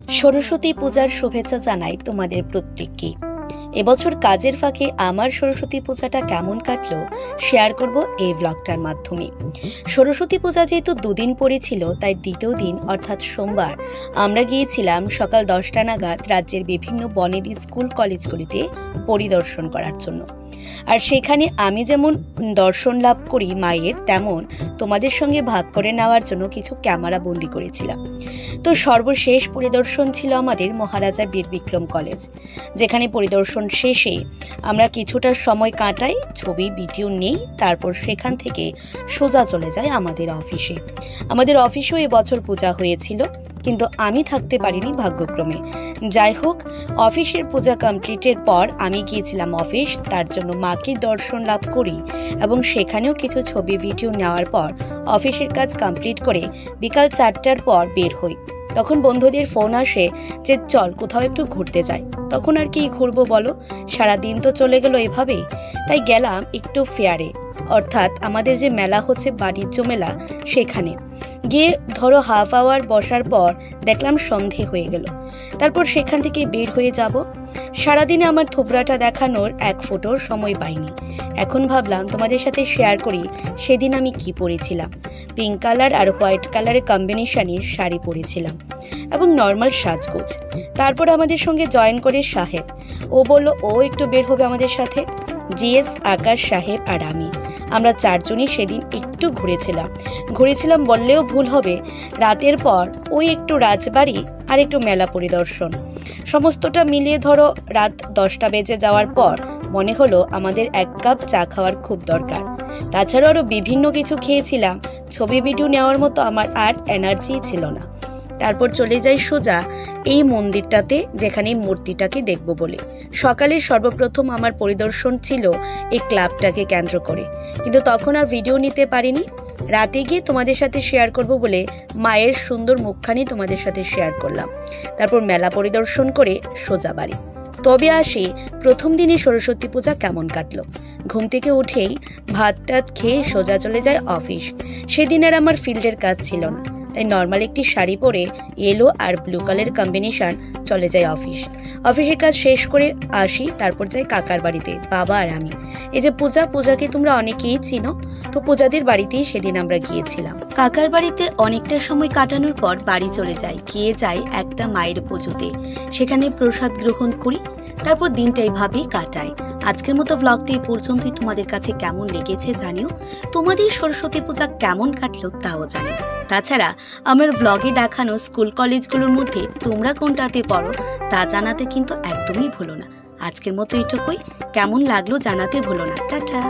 সরস্বতী পূজার শুভেচ্ছা জানাই তোমাদের প্রত্যেককে। এবছর কাজের ফাঁকে আমার সরস্বতী পূজাটা কেমন কাটলো শেয়ার করব এই ব্লগটার মাধ্যমে। সরস্বতী পূজা যেহেতু দুদিন পরে ছিল, তাই দ্বিতীয় দিন অর্থাৎ সোমবার আমরা গিয়েছিলাম সকাল 10টা নাগাদ রাজ্যের বিভিন্ন বনেদি স্কুল কলেজগুলিতে পরিদর্শন করার জন্য। আর সেখানে আমি যেমন দর্শন লাভ করি মায়ের, তেমন তোমাদের সঙ্গে ভাগ করে নেওয়ার জন্য কিছু ক্যামেরা বন্দি করেছিলাম। তো সর্বশেষ পরিদর্শন ছিল আমাদের মহারাজা বীর বিক্রম কলেজ, যেখানে পরিদর্শন শেষে আমরা কিছুটা সময় কাটাই, ছবি ভিডিও নেই, তারপর সেখান থেকে সোজা চলে যায় আমাদের অফিসে। আমাদের অফিসেও এবছর পূজা হয়েছিল, কিন্তু আমি থাকতে পারিনি ভাগ্যক্রমে। যাই হোক, অফিসের পূজা কমপ্লিটের পর আমি গিয়েছিলাম অফিস, তার জন্য মাকে দর্শন লাভ করি এবং সেখানেও কিছু ছবি ভিডিও নেওয়ার পর অফিসের কাজ কমপ্লিট করে বিকাল 4টার পর বের হই। তখন বন্ধুদের ফোন আসে যে চল কোথাও একটু ঘুরতে যাই। তখন আর কি ঘুরবো বলো, সারাদিন তো চলে গেল এভাবেই। তাই গেলাম একটু ফেয়ারে, অর্থাৎ আমাদের যে মেলা হচ্ছে বাণিজ্য মেলা, সেখানে গিয়ে ধরো হাফ আওয়ার বসার পর দেখলাম সন্ধে হয়ে গেল। তারপর সেখান থেকে বের হয়ে যাব। সারাদিনে আমার থোবরাটা দেখানোর এক ফোটোর সময় পাইনি। এখন ভাবলাম তোমাদের সাথে শেয়ার করি সেদিন আমি কি পরেছিলাম। পিঙ্ক কালার আর হোয়াইট কালারের কম্বিনেশনের শাড়ি পরেছিলাম এবং নর্মাল সাজগোজ। তারপর আমাদের সঙ্গে জয়েন করে সাহেব, ও বলল ও একটু বের হবে আমাদের সাথে। জিএস, আকাশ, সাহেব আর আমরা চারজনই সেদিন একটু ঘুরেছিলাম বললেও ভুল হবে। রাতের পর ওই একটু রাজবাড়ি আর একটু মেলা পরিদর্শন, সমস্তটা মিলিয়ে ধরো রাত 10টা বেজে যাওয়ার পর মনে হলো আমাদের এক কাপ চা খাওয়ার খুব দরকার। তাছাড়াও আরও বিভিন্ন কিছু খেয়েছিলাম, ছবি ভিডিও নেওয়ার মতো আমার আর এনার্জি ছিল না। তারপর চলে যাই সোজা এই মন্দিরটাতে, যেখানে মূর্তিটাকে দেখব বলে। সকালে সর্বপ্রথম আমার পরিদর্শন ছিল এই ক্লাবটাকে কেন্দ্র করে, কিন্তু তখন আর ভিডিও নিতে পারিনি। রাতে গিয়ে তোমাদের সাথে শেয়ার করব বলে মায়ের সুন্দর মুখখানি তোমাদের সাথে শেয়ার করলাম। তারপর মেলা পরিদর্শন করে সোজা বাড়ি। তবে আসি প্রথম দিনে সরস্বতী পূজা কেমন কাটলো। ঘুম থেকে উঠেই ভাত টাত খেয়ে সোজা চলে যায় অফিস। সেদিন আর আমার ফিল্ডের কাজ ছিল না, তাই নর্মাল একটি শাড়ি পরে ইয়েলো আর ব্লু কালার কম্বিনেশন চলে যায় অফিসের কাজ শেষ করে আসি। তারপর যাই কাকার বাড়িতে, বাবা আর আমি। এই যে পূজাকে তোমরা অনেকেই চিনো, তো পূজাদের বাড়িতেই সেদিন আমরা গিয়েছিলাম। কাকার বাড়িতে অনেকটা সময় কাটানোর পর বাড়ি চলে যাই একটা মায়ের পুজোতে। সেখানে প্রসাদ গ্রহণ করি, তারপর দিনটা এইভাবেই কাটাই। আজকের মতো ব্লগটি পর্যন্তই। তোমাদের কাছে কেমন লেগেছে জানিও, তোমাদের সরস্বতী পূজা কেমন কাটলো তাও জানিও। তাছাড়া আমার ব্লগে দেখানো স্কুল কলেজগুলোর মধ্যে তোমরা কোনটাতে পড়ো তা জানাতে কিন্তু একদমই ভুলো না। আজকের মতো এটুকুই, কেমন লাগলো জানাতে ভুলো না। টাটা।